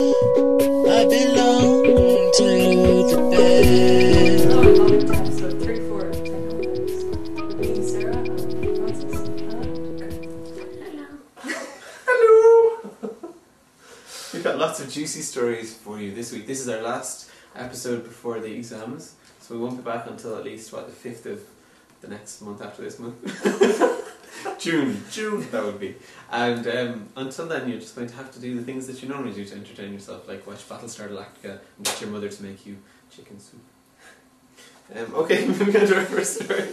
I belong to the bed. Hello and welcome to episode 34 of Technolotics. With me, Sarah, and Francis. Hello! We've got lots of juicy stories for you this week. This is our last episode before the exams, so we won't be back until at least, the 5th of the next month after this month. June, that would be. And until then, you're just going to have to do the things that you normally do to entertain yourself, like watch Battlestar Galactica and get your mother to make you chicken soup. Okay, moving on to our first story.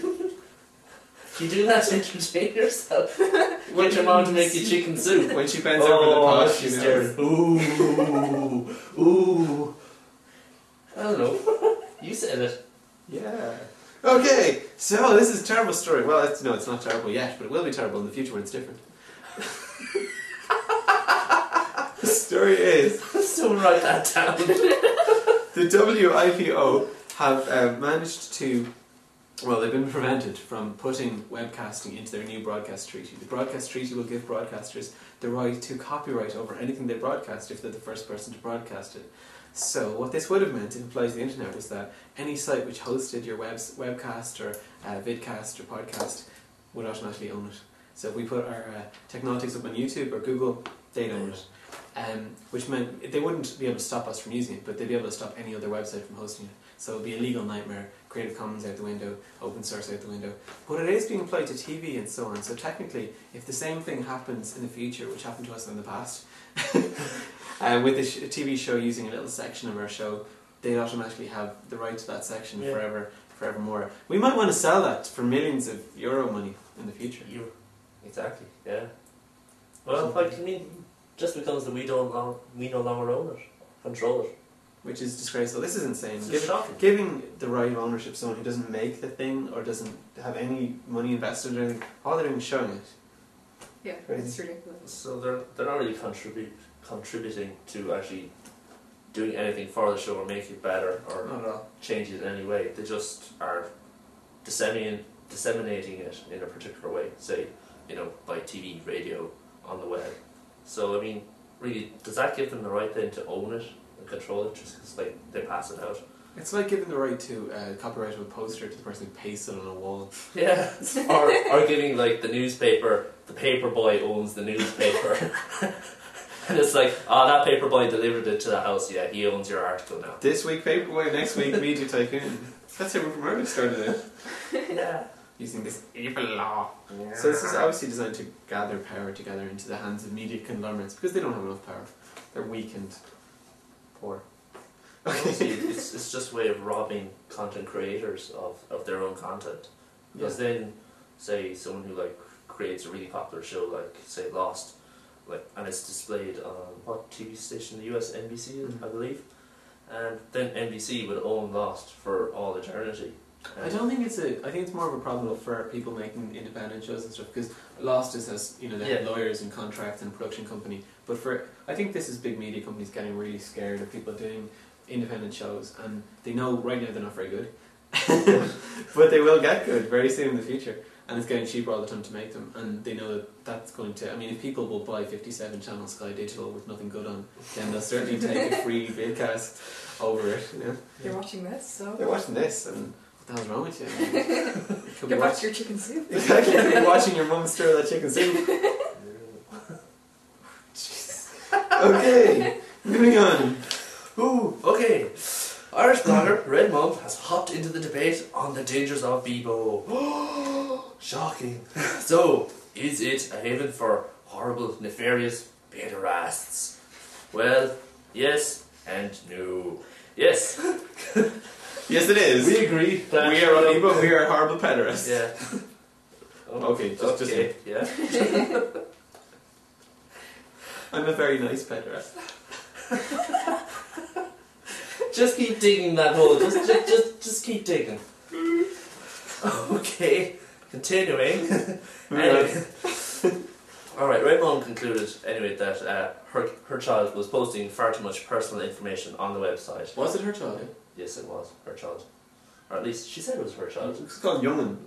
You do that to entertain yourself. Get your mom to make you chicken soup. When she bends over the pot, she's you staring. know. Ooh. I don't know. You said it. Yeah. Okay, so this is a terrible story. Well, it's not terrible yet, but it will be terrible in the future when it's different. The story is... So write that down. The WIPO have managed to... Well, they've been prevented from putting webcasting into their new broadcast treaty. The broadcast treaty will give broadcasters the right to copyright over anything they broadcast if they're the first person to broadcast it. So what this would have meant, if it applies to the internet, was that any site which hosted your webcast or vidcast or podcast would automatically own it. So if we put our Technolotics up on YouTube or Google, they'd own it. Which meant they wouldn't be able to stop us from using it, but they'd be able to stop any other website from hosting it. So it would be a legal nightmare, Creative Commons out the window, open source out the window. But it is being applied to TV and so on, so technically, if the same thing happens in the future, which happened to us in the past, with a TV show using a little section of our show, they'd automatically have the right to that section forevermore. We might want to sell that for millions of euro money in the future. Exactly, yeah. Well, just because we no longer own it, control it. Which is disgraceful. This is insane. Shocking. Giving the right of ownership to someone who doesn't make the thing or doesn't have any money invested or anything, all they're doing is showing it. Yeah, Crazy. it's ridiculous. So they're not really contributing to actually doing anything for the show or make it better or Not at all. change it in any way. They just are disseminating it in a particular way, say, by TV, radio, on the web. So, really, does that give them the right then to own it and control it just because they pass it out? It's like giving the right to copyright of a poster to the person who pastes it on a wall. Yeah, or giving the newspaper, the paper boy owns the newspaper. And it's like, that paper boy delivered it to the house, yeah, he owns your article now. This week Paperboy, next week Media Tycoon. That's how Rupert Murdoch started it. Yeah. Using this evil law. Yeah. So this is obviously designed to gather power together into the hands of media conglomerates because they don't have enough power. They're weak and poor. Honestly, it's just a way of robbing content creators of their own content. Because then, say, someone who creates a really popular show, say Lost, and it's displayed on what TV station in the US, NBC, I believe, and then NBC would own Lost for all eternity. I don't think I think it's more of a problem for people making independent shows and stuff because Lost has they have lawyers and contracts and a production company. But I think this is big media companies getting really scared of people doing independent shows, and they know right now they're not very good, but they will get good very soon in the future. And it's getting cheaper all the time to make them, and they know that that's going to... if people will buy 57 channel Sky Digital with nothing good on, then they'll certainly take a free vidcast over it, You're watching this, so... They're watching this, and what the hell's wrong with you? Get back to your chicken soup. Exactly, you're watching your mum stir that chicken soup. Okay, moving on. Ooh, okay. Irish blogger Red Mum has hopped into the debate on the dangers of Bebo. Shocking. So, is it a haven for horrible, nefarious pederasts? Well, yes and no. Yes. Yes, it is. We agree. That We are on Bebo, we are horrible pederasts. Yeah. Okay, just yeah. I'm a very nice pederast. Just keep digging that hole. Just keep digging. Okay. Continuing. Anyway. Alright, Red Mom concluded anyway that her child was posting far too much personal information on the website. Was it her child? Yes, it was her child. Or at least she said it was her child. It's called Young'un.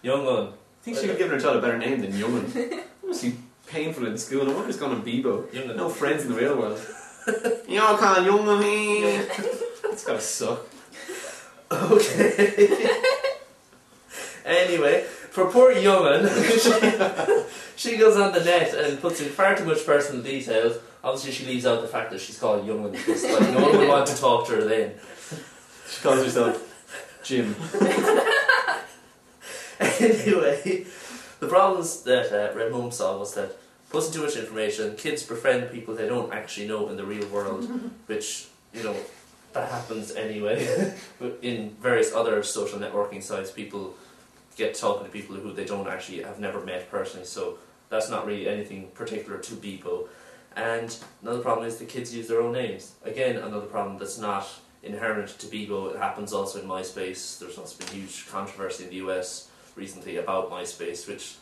Young'un. I think she could have given her child a better name than Young'un. It must be painful in school. No wonder it's gone on Bebo. Young'un. No friends in the real world. You can't young me. It's gotta suck. Okay. Anyway, for poor young'un, she goes on the net and puts in far too much personal details. Obviously, she leaves out the fact that she's called young'un because like, no one would want to talk to her then. She calls herself Jim. Anyway, the problems that Red Mum saw was that putting too much information, kids befriend people they don't actually know in the real world, which, you know, that happens anyway. But in various other social networking sites, people get talking to people who they don't actually have never met personally, so that's not really anything particular to Bebo. And another problem is the kids use their own names. Again, another problem that's not inherent to Bebo. It happens also in MySpace. There's also been huge controversy in the US recently about MySpace, which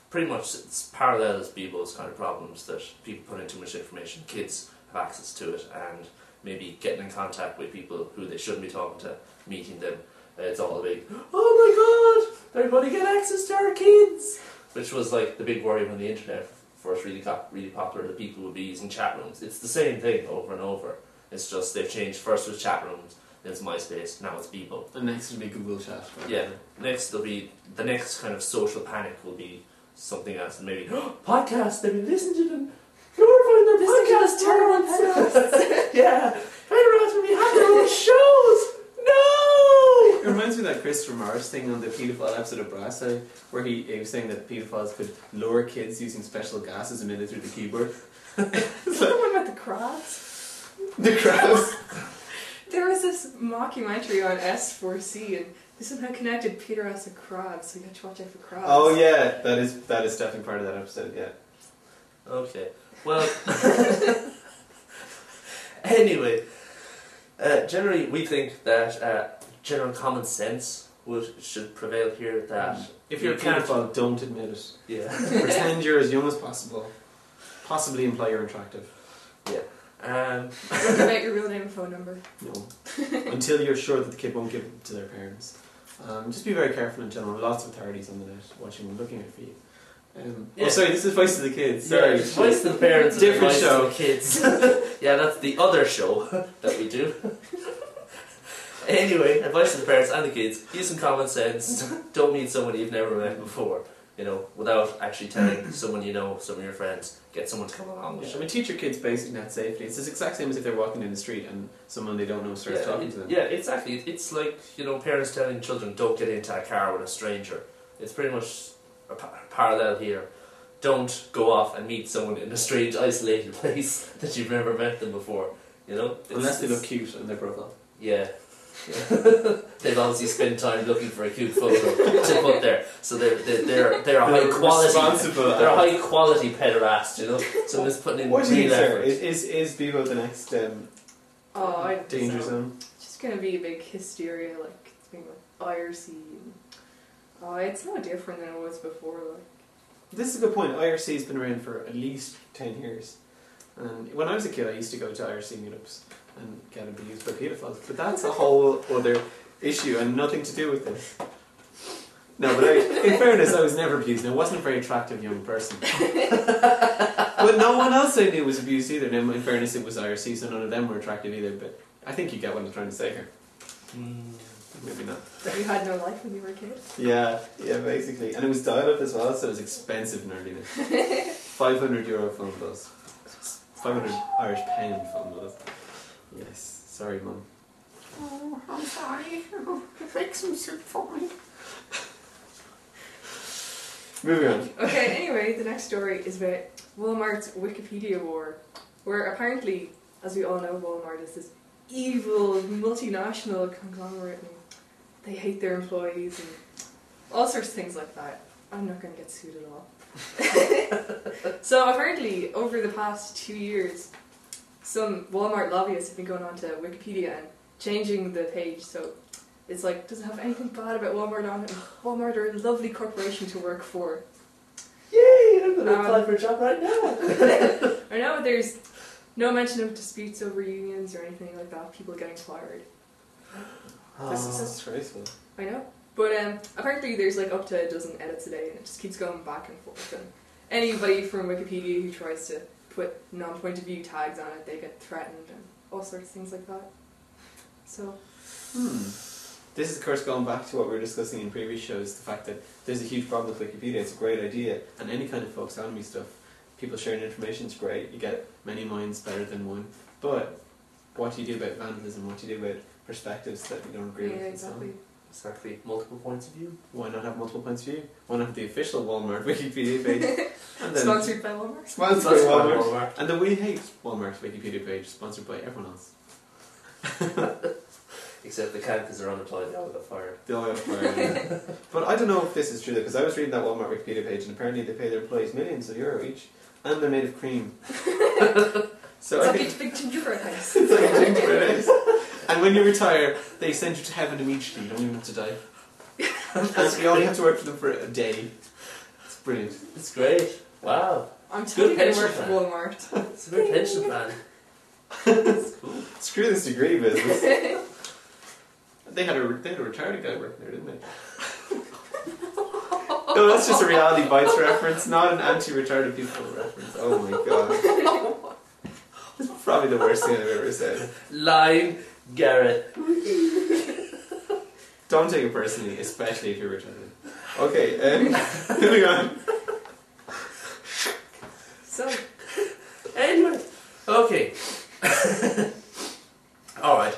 pretty much it's parallels Bebo's kind of problems, that people put in too much information, kids have access to it, and maybe getting in contact with people who they shouldn't be talking to, meeting them. It's all a big, oh my god, everybody get access to our kids! Which was like the big worry when the internet first really got really popular, that people would be using chat rooms. It's the same thing over and over. It's just they've changed. First was chat rooms, then it's MySpace, now it's Bebo. And next will be Google Chat. Right? Yeah, next there'll be, the next kind of social panic will be something else, and maybe, podcasts, they've been listening to them, glorifying their podcasts, yeah, pederasts will be having their own shows! No! It reminds me of that Christopher Morris thing on the paedophile episode of Brasso, where he was saying that paedophiles could lure kids using special gases emitted through the keyboard. Is that the one about the crabs? The crabs? There was this mockumentary on S4C, and they somehow connected pederasts and crabs, so you had to watch out for crabs. Oh yeah, that is definitely part of that episode, yeah. Okay, well, anyway, generally we think that general common sense should prevail here, that if you're a paedophile, don't admit it. Yeah. Pretend you're as young as possible. Possibly imply you're attractive. Yeah. Don't give out your real name and phone number. No. Until you're sure that the kid won't give it to their parents. Just be very careful in general. Lots of authorities on the net watching and looking out for you. Yeah. Oh, sorry, this is Voice to the Kids. Sorry. Yeah, Voice to the Parents and Different Voice show. to the Kids. Yeah, that's the other show that we do. Anyway, advice to the parents and the kids: use some common sense. Don't meet someone you've never met before, you know, without actually telling someone you know, some of your friends. Get someone to come along with Yeah, you. I mean, teach your kids basic net safety. It's the exact same as if they're walking in the street and someone they don't know starts talking to them. Yeah, exactly. It's like, you know, parents telling children don't get into a car with a stranger. It's pretty much a parallel here. Don't go off and meet someone in a strange, isolated place that you've never met them before. You know, Unless they look cute on their profile. Yeah. They've obviously spent time looking for a cute photo to put there, so they're a high quality. They're a high quality pederast, you know. Someone's putting in What do you real think, effort. sir? Is Bebo the next I don't danger know. zone? It's just going to be a big hysteria, like it's being like IRC. It's no different than it was before. Like, This is a good point. IRC has been around for at least 10 years. And when I was a kid, I used to go to IRC meetups and get abused by paedophiles. But that's a whole other issue and nothing to do with this. No, but in fairness, I was never abused, and I wasn't a very attractive young person. But no one else I knew was abused either. Now, in fairness, it was IRC, so none of them were attractive either. But I think you get what I'm trying to say here. Maybe not. that you had no life when you were a kid. Yeah, basically. And it was dial-up as well, so it was expensive in early days. €500 phone bills. 500 Irish pound phone bills. Yes, sorry mum. Oh, I'm sorry. Make some soup for me. Moving on. Okay, anyway, the next story is about Walmart's Wikipedia war, where apparently, as we all know, Walmart is this evil multinational conglomerate and they hate their employees and all sorts of things like that. I'm not going to get sued at all. So apparently, over the past 2 years, some Walmart lobbyists have been going on to Wikipedia and changing the page so it's like, doesn't have anything bad about Walmart on it. Walmart are a lovely corporation to work for. Yay! I'm going to apply for a job right now. I know there's no mention of disputes over unions or anything like that, people getting fired. This is disgraceful. I know. But apparently there's like up to a dozen edits a day and it just keeps going back and forth. And anybody from Wikipedia who tries to put non-point of view tags on it, they get threatened and all sorts of things like that. So. This is, of course, going back to what we were discussing in previous shows, the fact that there's a huge problem with Wikipedia. It's a great idea, and any kind of folksonomy stuff, people sharing information is great. You get many minds better than one. But what do you do about vandalism? What do you do about perspectives that you don't agree with? Exactly. Exactly. Multiple points of view. Why not have multiple points of view? Why not have the official Walmart Wikipedia page? And then Sponsored by Walmart. Sponsored by Walmart. And the We Hate Walmart Wikipedia page, sponsored by everyone else. Except they can't because they're unemployed, they all got fired. They all got fired, yeah. But I don't know if this is true though, because I was reading that Walmart Wikipedia page and apparently they pay their employees millions of euro each, and they're made of cream. So It's I like think a big gingerbread house. it's like a gingerbread house. And when you retire, they send you to heaven immediately. You don't even have to die. And you only have to work for them for a day. It's brilliant. It's great. Wow. I'm totally Good going to work for pension Walmart. It's a good pension plan. It's cool. Screw this degree business. They had a retarded guy working there, didn't they? No, that's just a Reality Bites reference, not an anti-retarded people reference. Oh my god. It's probably the worst thing I've ever said. Lying Gareth. Don't take it personally, especially if you're retarded. Okay, moving on. So, Anyway. Okay. Alright.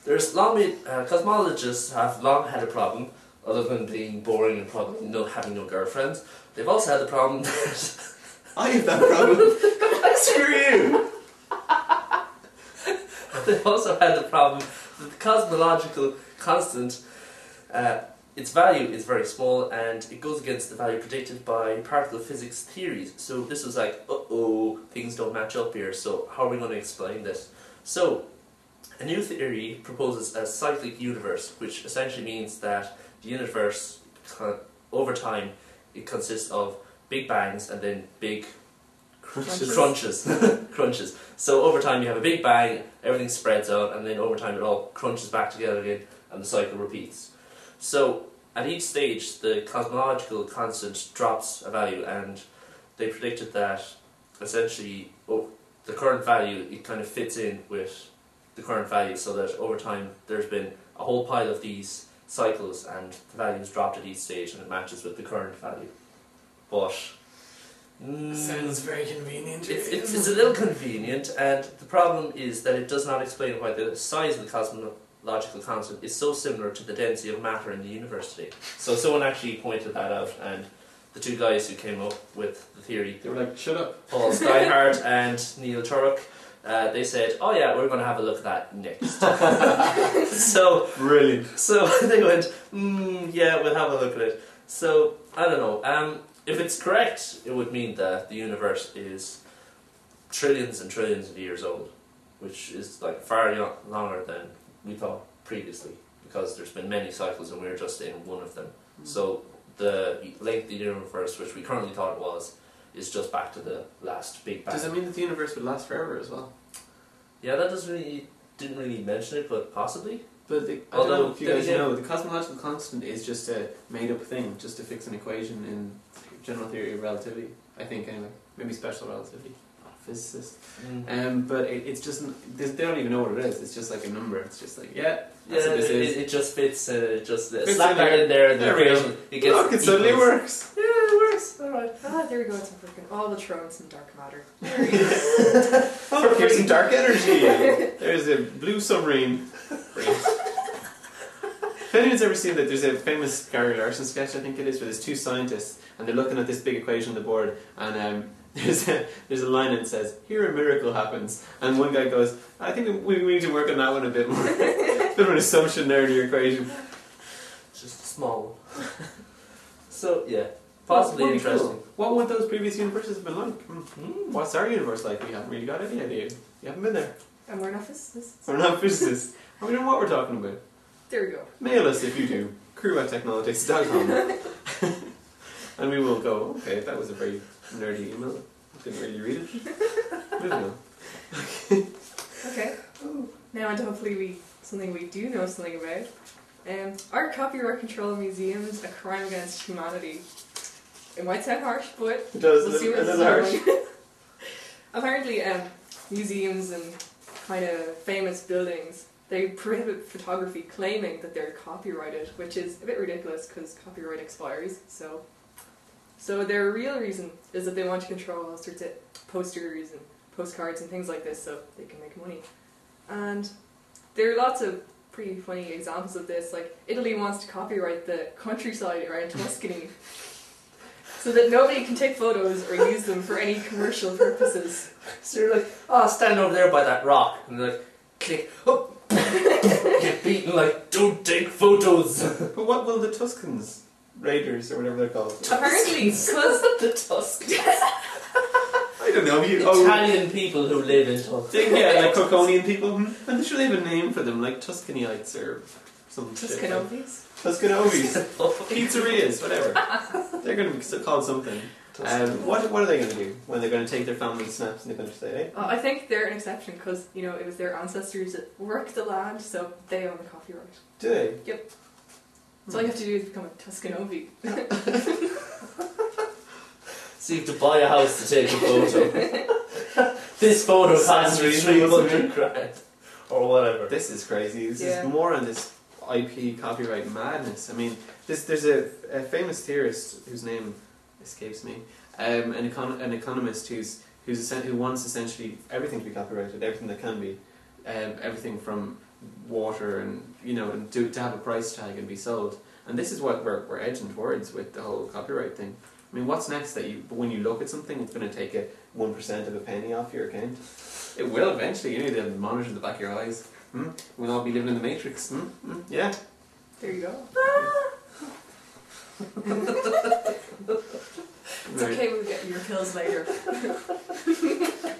There's long been, cosmologists have long had a problem, other than being boring and probably having no girlfriends. They've also had the problem that... I have that problem. Screw you! They've also had the problem that the cosmological constant, its value is very small and it goes against the value predicted by particle physics theories. So this was like, uh-oh, things don't match up here, so how are we going to explain this? So, a new theory proposes a cyclic universe, which essentially means that the universe, over time, it consists of big bangs and then big crunches. Crunches. So over time you have a big bang, everything spreads out, and then over time it all crunches back together again, and the cycle repeats. So at each stage the cosmological constant drops a value, and they predicted that essentially the current value, it kind of fits in with the current value, so that over time there's been a whole pile of these cycles and the value is dropped at each stage and it matches with the current value. But Sounds very convenient. it's a little convenient, and the problem is that it does not explain why the size of the cosmological constant is so similar to the density of matter in the universe today. So someone actually pointed that out, and the two guys who came up with the theory, They were like, shut up. Paul Steinhardt and Neil Turok, they said, oh yeah, we're going to have a look at that next. So Brilliant. So they went, yeah, we'll have a look at it. So, I don't know, if it's correct, it would mean that the universe is trillions and trillions of years old, which is like far longer than we thought previously, because there's been many cycles and we're just in one of them. So the length of the universe, which we currently thought it was, is just back to the last big bang. Does it mean that the universe would last forever as well? Yeah, that didn't really mention it, but possibly. But I don't know if you guys know, the cosmological constant is just a made-up thing, just to fix an equation in general theory of relativity, I think anyway. Maybe special relativity. Physicists. But it's just, they don't even know what it is. It's just like a number. It's just like, that's what this is. It just fits, just Fits slap in that there. in there and the There we go. equation, it gets Look, it suddenly equals. works. Yeah, it works. Alright. Ah, there we go, it's working. All the thrones in dark matter. Oh, here's some dark energy. There's a blue submarine. Brilliant. If anyone's ever seen that, there's a famous Gary Larson sketch, I think it is, where there's two scientists and they're looking at this big equation on the board, and there's a line that says, "Here a miracle happens," and one guy goes, "I think we need to work on that one a bit more." It's a bit of an assumption there in your equation. It's just a small one. So, yeah. Possibly Well, interesting. cool. What would those previous universes have been like? What's our universe like? We haven't really got any idea. You haven't been there. And we're not physicists. We're not physicists. And we don't know what we're talking about. There we go. Mail us if you do. crew@technolotics.com. And we will go, okay, that was a very nerdy email. Didn't really read it. Moving on. Okay. Now on to hopefully something we do know something about. Are copyright control museums a crime against humanity? It might sound harsh, but It does. we'll see where it this is is harsh. going. Apparently, museums and kind of famous buildings, they prohibit photography claiming that they're copyrighted, which is a bit ridiculous because copyright expires. So their real reason is that they want to control all sorts of posters and postcards and things like this so they can make money. And there are lots of pretty funny examples of this. Like, Italy wants to copyright the countryside around Tuscany so that nobody can take photos or use them for any commercial purposes. So you're like, oh, stand over there by that rock, and they're like, click, oh, get beaten like, don't take photos. But what will the Tuscans, Raiders or whatever they're called? Apparently, because The Tuscans. I don't know. Italian people who live in Tuscany. Yeah, like Coconian people. I'm sure they have a name for them, like Tuscanyites or some Tuscanovis. Tuscanovis. Pizzerias, whatever. They're going to be called something. What are they going to do when they're going to take their family snaps and they're going to say, hey? I think they're an exception because, it was their ancestors that worked the land, so they own the copyright. Do they? Yep. So all you have to do is become a Tuscanovi. So you have to buy a house to take a photo. This photo costs me 300 grand. Or whatever. This is crazy. This is more on this IP copyright madness. I mean, there's a famous theorist whose name escapes me, an economist who wants essentially everything to be copyrighted, everything that can be, everything from water and to have a price tag and be sold. And this is what we're edging towards with the whole copyright thing. I mean, what's next? When you look at something, it's going to take 1% of a penny off your account. It will eventually. You need to monitor the back of your eyes. We'll all be living in the Matrix. Yeah. There you go. It's okay, we'll get your pills later.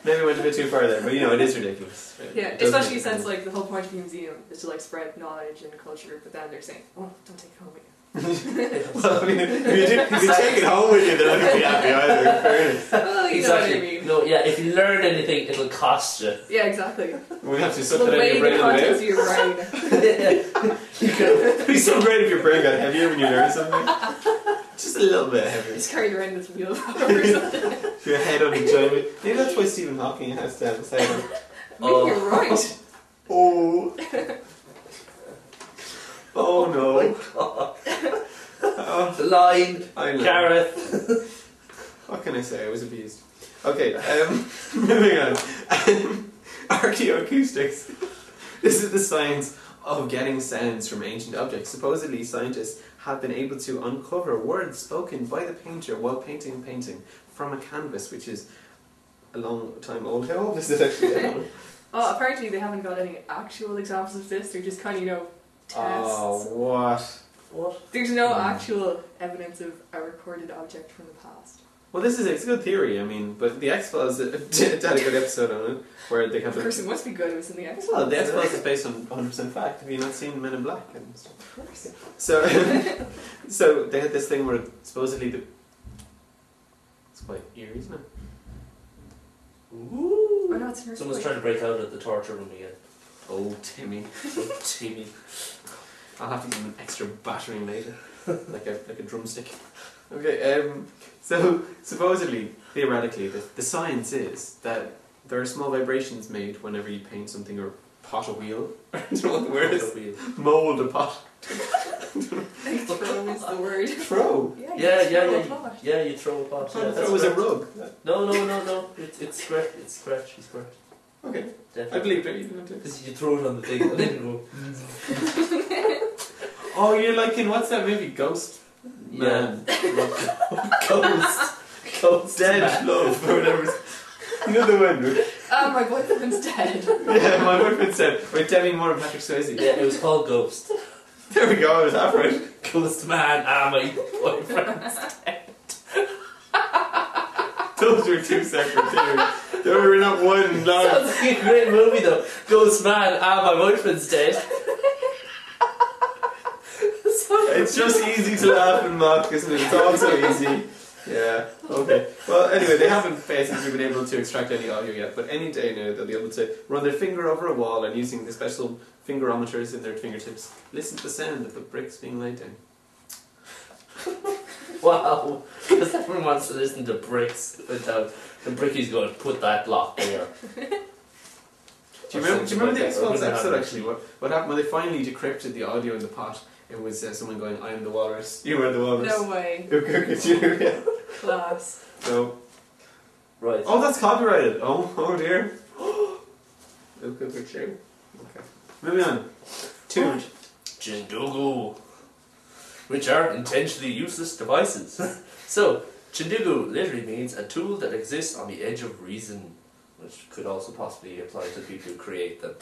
Maybe we went a bit too far there, but it is ridiculous. Yeah, especially since the whole point of the museum is to spread knowledge and culture, but then they're saying, oh, don't take it home with you. Well, I mean, if you take it home with you, then I would be happy either, in fairness. Well, you know what I mean. No, yeah, if you learn anything, it'll cost you. Yeah, exactly. We have to suck It'll that out of your weigh the brain. contents of your brain. It'd be so great if your brain got heavier when you learn something. Just a little bit heavier. Just carried around this wheelbarrow or something. Your head on a giant. Maybe that's why Stephen Hawking has to have his head on. Maybe you're right. Oh. Oh no. Oh my God. The line, Gareth. What can I say? I was abused. Okay, moving on. Archaeoacoustics. This is the science of getting sounds from ancient objects. Supposedly, scientists have been able to uncover words spoken by the painter while painting a painting from a canvas, which is a long time old. How old is it actually? Apparently they haven't got any actual examples of this. They're just kind of, tests. Oh, what? What? There's no actual evidence of a recorded object from the past. Well, it's a good theory, I mean, but the X-Files had a good episode on it, where they have Of course it must be good, it was in the X-Files. Well, the X-Files is based on 100% fact. Have you not seen Men in Black and stuff? Of course. So, so they had this thing where supposedly it's quite eerie, isn't it? Ooh. Oh no, it's an Someone's earthquake. trying to break out of the torture room again. Oh, Timmy. Oh, Timmy. I'll have to give him an extra battering later, like a drumstick. Okay, so supposedly, theoretically, the science is that there are small vibrations made whenever you paint something or pot a wheel. I don't know what the word is. Mold a pot. Throw is the word. Throw. Yeah, you throw a pot. Yeah, Throw was a rug. No. It's correct. It's correct. She's correct. Okay. Definitely. I believe it. You don't do. Because you throw it on the thing and then you go. Oh, you're like in what's that movie? Ghost. Man. Ghost. Dead Man. Love or whatever. You know the one, right? My boyfriend's dead. Yeah, my boyfriend said. With Demi Moore and Patrick Swayze. Yeah, it was called Ghost. There we go. I was half right. Ghost man, my boyfriend's dead. Those were two separate things. They were not one long. Sounds like a great movie though. Ghost man, my boyfriend's dead. It's just easy to laugh and mock, isn't it? It's all so easy. Yeah, okay. Well, anyway, they haven't basically been able to extract any audio yet, but any day now they'll be able to run their finger over a wall and using the special fingerometers in their fingertips, listen to the sound of the bricks being laid down. Wow. Because everyone wants to listen to bricks without the bricky's going to put that block there. Do you remember the X-Files episode actually? What happened when they finally decrypted the audio in the pot? It was someone going, "I am the walrus. You are the walrus." No way. Could you? Yeah. Class. So. Right. Oh, that's copyrighted. Oh dear. Okay. Moving on. 2. Chindogu, which are intentionally useless devices. So, Chindogu literally means a tool that exists on the edge of reason, which could also possibly apply to people who create them.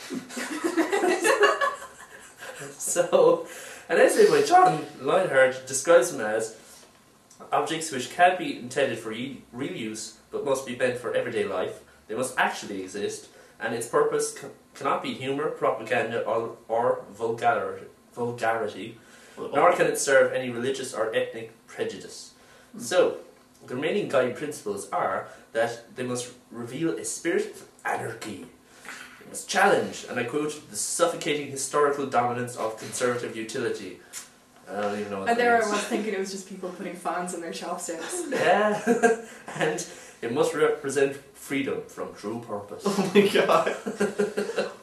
So, an essay by John Leinhardt describes them as objects which can't be intended for real use but must be meant for everyday life. They must actually exist, and its purpose cannot be humour, propaganda, or vulgarity, nor can it serve any religious or ethnic prejudice. So, the remaining guiding principles are that they must reveal a spirit of anarchy. They must challenge, and I quote, the suffocating historical dominance of conservative utility. I don't even know what And that there means. I was thinking it was just people putting fans in their chopsticks. Yeah, and it must represent freedom from true purpose. Oh my god.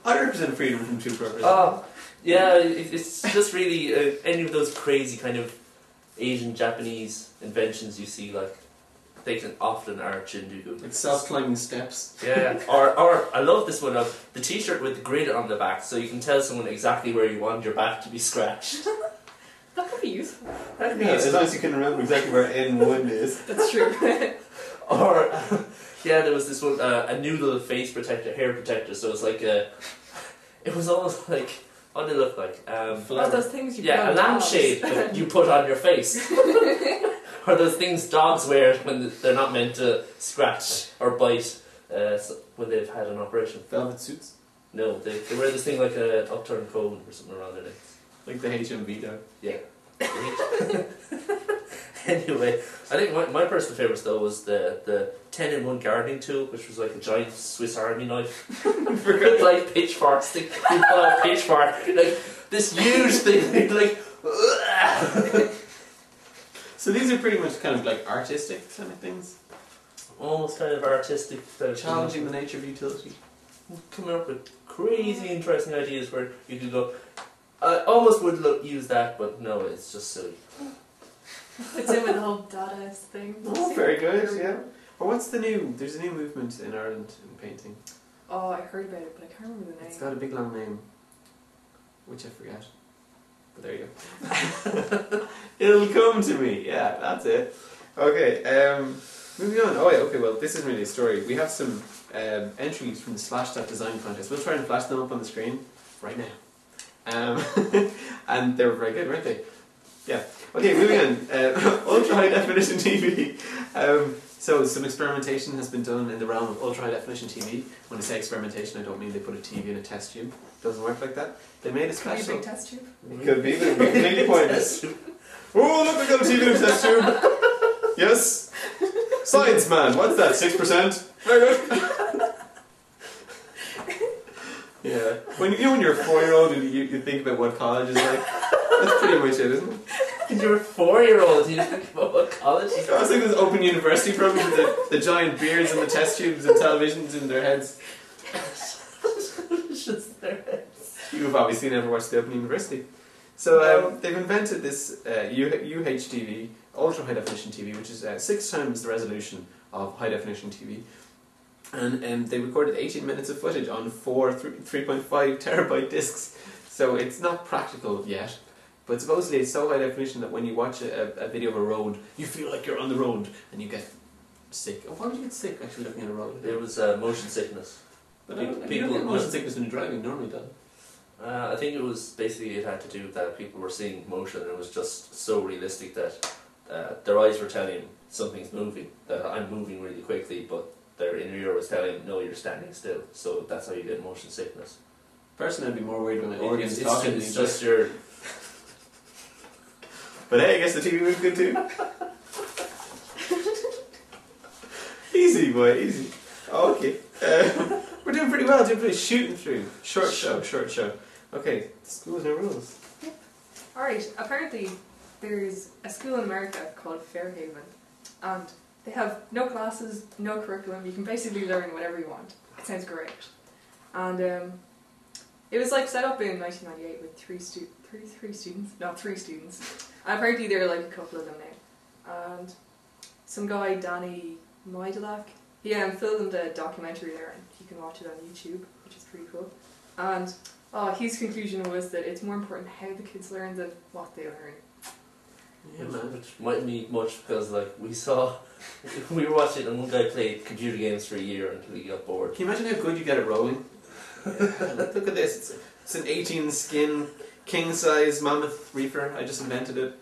I represent freedom from true purpose. Oh, yeah, it's just really any of those crazy kind of Asian, Japanese inventions you see, like, they can often are Chindogu. Like self-climbing steps. Yeah, or I love this one of the t-shirt with the grid on the back, so you can tell someone exactly where you want your back to be scratched. That could be useful. That'd be Yeah, as useful. long as you can remember exactly where N1 is. That's true. Or, yeah, there was this one, a noodle face protector, hair protector, so it's like a, it was almost like, what did it look like? What those things you put Yeah, on a dogs. lampshade that you put on your face. Or those things dogs wear when they're not meant to scratch or bite when they've had an operation. Velvet suits. No, they wear this thing like an upturned cone or something around their necks. Like the HMV dog. Yeah. Anyway, I think my personal favourite though was the 10-in-1 gardening tool, which was like a giant Swiss Army knife. With like pitchfork stick. You pull out a pitchfork, like this huge thing, like. So these are pretty much kind of like artistic kind of things. Almost kind of artistic. Challenging the nature of utility. Coming up with crazy interesting ideas where you could go, I almost would use that, but no, it's just silly. Fits in with the whole Dadaist thing. Oh, very good, yeah. Or what's the new, there's a new movement in Ireland in painting. Oh, I heard about it, but I can't remember the name. It's got a big long name, which I forget. But there you go. It'll come to me, yeah, that's it. Okay, moving on. Oh yeah, okay, well this isn't really a story. We have some entries from the Splash Design Contest. We'll try and flash them up on the screen right now. And they were very good, weren't they? Yeah. Okay, moving on. Ultra high definition TV. So some experimentation has been done in the realm of ultra high definition TV. When I say experimentation, I don't mean they put a TV in a test tube. It doesn't work like that. They made a Could be a special. big test tube. It could be, but it would be completely pointless. Oh, look, I got a TV in a test tube. Yes. Science man, what's that? 6%. Very good. Yeah. When you're a 4-year-old and you think about what college is like, that's pretty much it, isn't it? And you're a 4-year-old, you think about what college is. I was thinking this open university program with the giant beards and the test tubes and televisions in their heads. It's just their heads. You've obviously never watched the Open University. So they've invented this UHDV, ultra high definition TV, which is 6 times the resolution of high definition TV. And they recorded 18 minutes of footage on 3.5 terabyte discs. So it's not practical yet. But supposedly it's so high definition that when you watch a video of a road, you feel like you're on the road and you get sick. Oh, why would you get sick actually looking at a road? There was motion sickness. But you don't get motion sickness when you're driving normally, though. I think it was basically it had to do with that people were seeing motion and it was just so realistic that their eyes were telling them something's moving, that I'm moving really quickly, but their inner ear was telling them, no, you're standing still. So that's how you get motion sickness. Personally, I'd be more worried when my audience It's talking. it's just your... But hey, I guess the TV was good too. Easy, boy, easy. Oh, okay. We're doing pretty well, shooting through. Short show. Okay, schools and rules. Alright, apparently there's a school in America called Fairhaven, and they have no classes, no curriculum. You can basically learn whatever you want. It sounds great. And it was like set up in 1998 with 3 students. And apparently there are like a couple of them now. And some guy, Danny Majdalak, he filmed a documentary there, and you can watch it on YouTube, which is pretty cool. And his conclusion was that it's more important how the kids learn than what they learn. Yeah, man. Which mightn't be much because like we were watching and one guy played computer games for a year until he got bored. Can you imagine how good you get at rolling? Look at this. It's an 18 skin, king size mammoth reaper. I just invented it.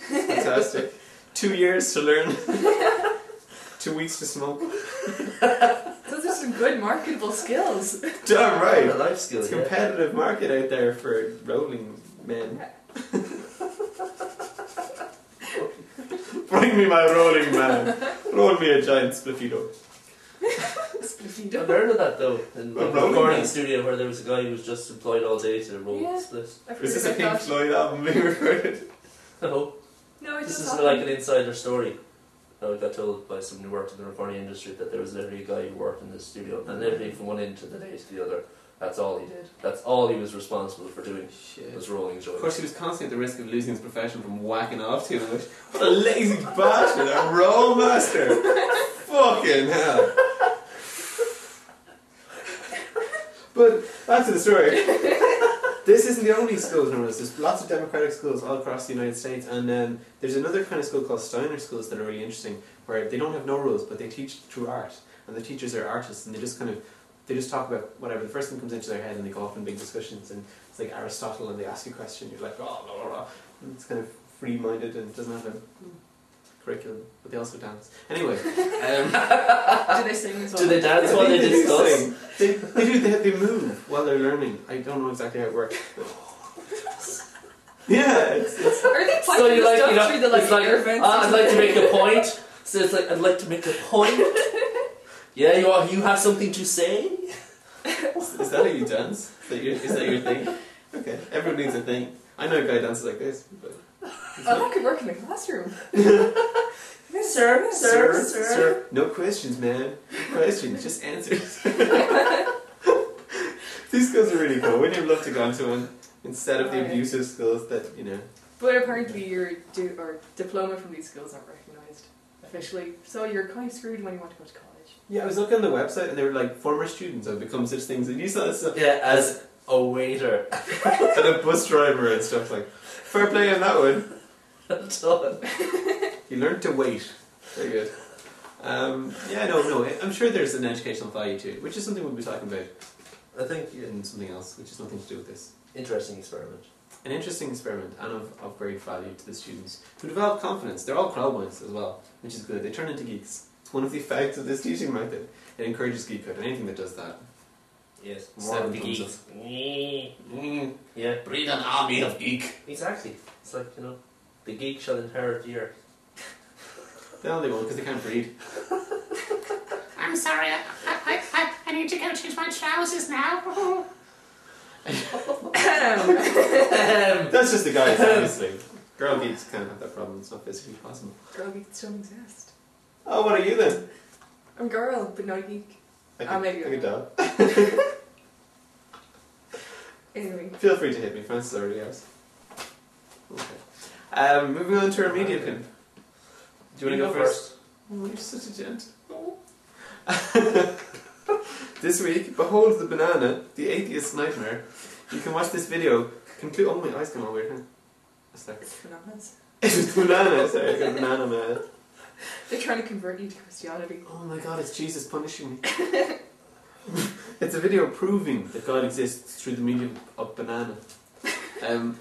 Fantastic. 2 years to learn. 2 weeks to smoke. Those are some good marketable skills. Damn right. A life skill. It's a competitive market out there for rolling men. Bring me my rolling man. Roll me a giant spliffido. I've heard of that though, in Well, a rolling recording man. studio where there was a guy who was just employed all day to roll Yeah. splits. I've heard Is this a about Pink that. Floyd album being recorded? No, No, it this does is happen. like an insider story. I got told by someone who worked in the recording industry that there was literally a guy who worked in this studio, and literally from one end to the day to the other, that's all he did. That's all he was responsible for doing, Shit. was rolling Of joints. course, he was constantly at the risk of losing his profession from whacking off too much. What a lazy bastard! A roll master! Fucking hell! But back to the story. This isn't the only schools in There's lots of democratic schools all across the United States, and there's another kind of school called Steiner schools that are really interesting, where they don't have no rules, but they teach through art, and the teachers are artists, and they just talk about whatever. The first thing comes into their head, and they go off in big discussions, and it's like Aristotle, and they ask you a question, you're like, oh, blah, blah, blah. And it's kind of free-minded and doesn't have a curriculum, but they also dance. Anyway, Do they sing as well? Do they dance while they do discuss? sing. They move while they're learning. I don't know exactly how it works. But yeah, it's Are they So piping you like, stuff you know, through the like it's like, air vents? I'd like to make a point. So it's like, I'd like to make a point. Yeah, you have something to say? Is that how you dance? Is that your thing? Okay, everyone needs a thing. I know a guy dances like this. But that could work in the classroom. Sir. No questions, man. No questions, just answers. These skills are really cool. Wouldn't you love to go into one instead of the abusive skills that, you know? But apparently your diploma from these schools aren't recognised officially, so you're kind of screwed when you want to go to college. Yeah, I was looking on the website and they were like, former students have become such things, and you saw this stuff. Yeah, as a waiter. And a bus driver and stuff like. Fair play on that one. Done. You learned to wait. Very good. No, I'm sure there's an educational value to it, which is something we'll be talking about. I think And something else, which has nothing to do with this. interesting experiment. An interesting experiment and of great value to the students who develop confidence. They're all crowdwinds as well, which is good. They turn into geeks. It's one of the effects of this teaching method. It encourages geekhood, and anything that does that. Yes, Seven more the thumbs geeks. Yeah, breed an army of geek. Exactly. It's like, the geek shall inherit the earth. No, they won't, because they can't breed. I'm sorry, I need to go change my trousers now. That's just the guys, obviously. Girl geeks can't have that problem. It's not physically possible. Girl geeks don't exist. Oh, what are you then? I'm a girl, but not a geek. Maybe like a dog. Anyway. Feel free to hit me. Francis already has. Okay. Moving on to our media pin. Do you want to go first? Oh, you're such a gent. This week, behold the banana, the atheist's nightmare. You can watch this video. Oh, my eyes come all weird. Huh? What's that? It's bananas. It's banana. Sorry, I got banana man. They're trying to convert you to Christianity. Oh my God! It's Jesus punishing me. It's a video proving that God exists through the medium of banana. I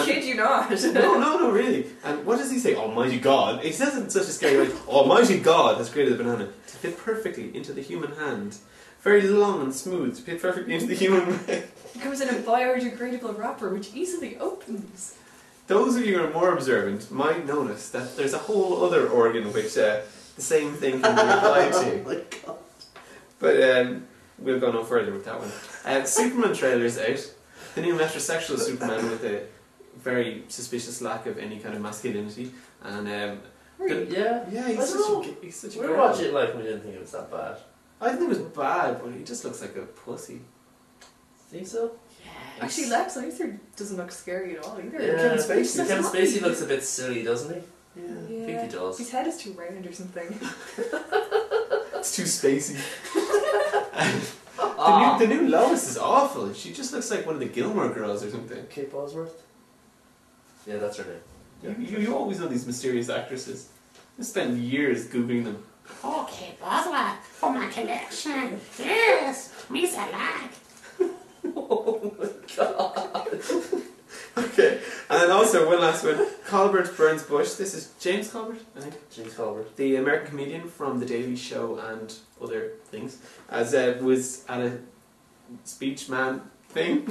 kid you not. No, really. And what does he say? Almighty God. He says it in such a scary way. Almighty God has created the banana to fit perfectly into the human hand. Very long and smooth to fit perfectly into the human hand. It comes in a biodegradable wrapper which easily opens. Those of you who are more observant might notice that there's a whole other organ which the same thing can be applied to. Oh my God. But we'll go no further with that one. Superman trailer's out. The new metrosexual Superman with very suspicious lack of any kind of masculinity, and Yeah. yeah, he's such a We girl. were watching it like we didn't think it was that bad. I think it was bad, but he just looks like a pussy. Think so? Yeah. Actually, Lex Luthor doesn't look scary at all either. Yeah. Kevin Spacey. Kevin Spacey looks a bit silly, doesn't he? Yeah. I think he does. His head is too round or something. It's too spacey. Ah. The new Lois is awful. She just looks like one of the Gilmore Girls or something. Kate Bosworth? Yeah, that's her name. You always know these mysterious actresses. I spent years googling them. Okay, Bosworth, for my collection. Yes, me a like. Oh my god. Okay, and then also one last one. Colbert Burns Bush. This is James Colbert, I think. James Colbert. The American comedian from The Daily Show and other things. As was at a speech man thing.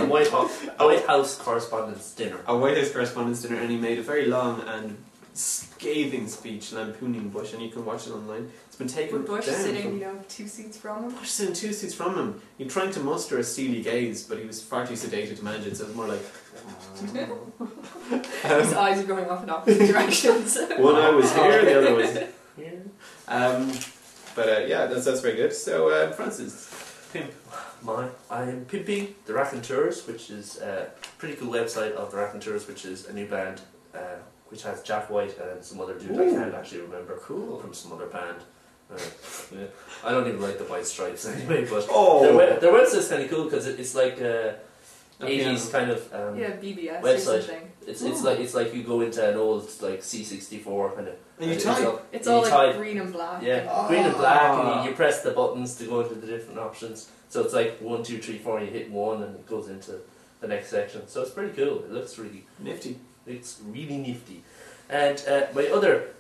White House Correspondents' Dinner. A White House Correspondents' Dinner, and he made a very long and scathing speech lampooning Bush, and you can watch it online. It's been taken With Bush down. sitting, 2 seats from him. Bush sitting 2 seats from him. He was trying to muster a steely gaze, but he was far too sedated to manage it, so it was more like... His eyes are going off in opposite directions. One eye was here, the other was Here. But yeah, that's very good. So, Francis, pimp. I am pimping the Raconteurs, which is a pretty cool website of the Raconteurs, which is a new band which has Jack White and some other dude I can't actually remember. Cool. From some other band. Yeah. I don't even like the White Stripes anyway, but Oh! their website's kind of cool because it's like a Okay. 80s kind of Yeah, BBS or website. something. It's like you go into an old like C64 kind of. And you type. It's all you like type- green and black. Yeah, green and black, and you press the buttons to go into the different options. So it's like 1, 2, 3, 4, and you hit 1, and it goes into the next section. So it's pretty cool. It looks really Nifty. It's really nifty. And my other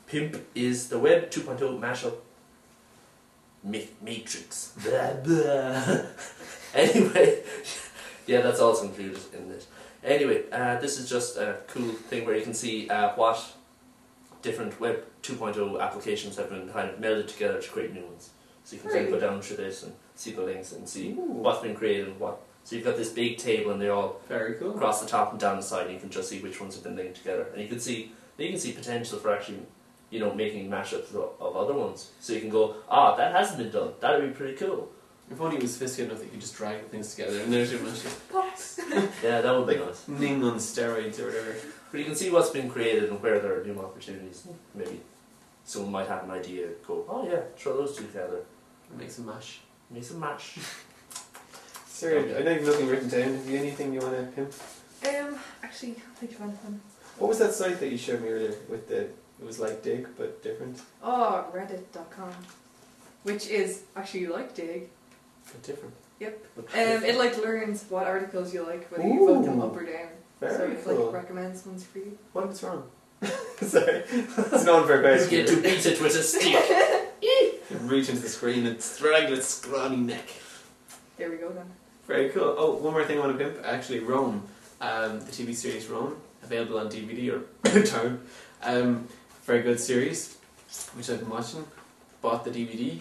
pimp is the Web 2.0 mashup Matrix. Blah, blah. Anyway, yeah, that's also included in this. Anyway, this is just a cool thing where you can see what different Web 2.0 applications have been kind of melded together to create new ones. So you can kind of go down through this and see the links and see what's been created and what. So you've got this big table and they're all Very cool. across the top and down the side, and you can just see which ones have been linked together, and you can see potential for actually, making mashups of other ones. So you can go, that hasn't been done. That'd be pretty cool. If only it was sophisticated enough that you could just drag things together and there's your mashup. Pops. Yeah, that would be Like nice. Ning on steroids or whatever. But you can see what's been created and where there are new opportunities. Maybe someone might have an idea. Go, oh yeah, throw those two together, Make some mash. make some mash. Sorry, I don't have nothing written down. Have you anything you want to pimp? Actually, I'll think of anything. What was that site that you showed me earlier with the... It was like Dig, but different? Oh, reddit.com. Which is actually like Dig. But different. It like learns what articles you like, whether you vote them up or down. So Very it cool. like recommends ones for you. What if it's wrong? Sorry. It's not unfair You question. get to beat it with a stick. Reach into the screen and strangle its scrawny neck. There we go then. Very cool. Oh, one more thing I want to pimp. Actually, Rome. The TV series Rome. Available on DVD or return. Very good series, which I've been watching. Bought the DVD.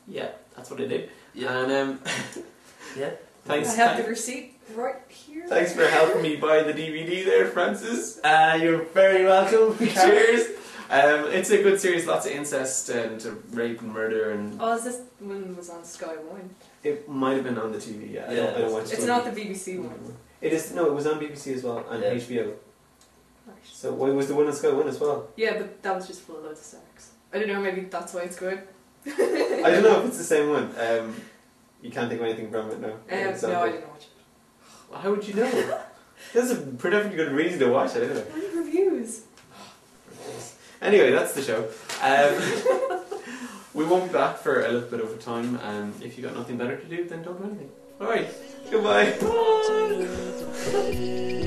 Yeah, that's what I did. Yeah. And Yeah. thanks. I have the receipt right here. Thanks for helping me buy the DVD there, Francis. You're very welcome. Cheers. It's a good series. Lots of incest and rape and murder, and Oh, is this one was on Sky One? it might have been on the TV. Yeah, I don't watch It's TV. not the BBC one. It is. No, it was on BBC as well and Yeah. HBO. Right. So why was the one on Sky One as well? Yeah, but that was just full of loads of sex. I don't know, maybe that's why it's good. I don't know if it's the same one. You can't think of anything from it now. No, I didn't watch it. How would you know? There's a perfectly good reason to watch it anyway. I need reviews. Anyway, that's the show. We won't be back for a little bit over time. If you got nothing better to do, then don't do anything. Alright, goodbye. Bye.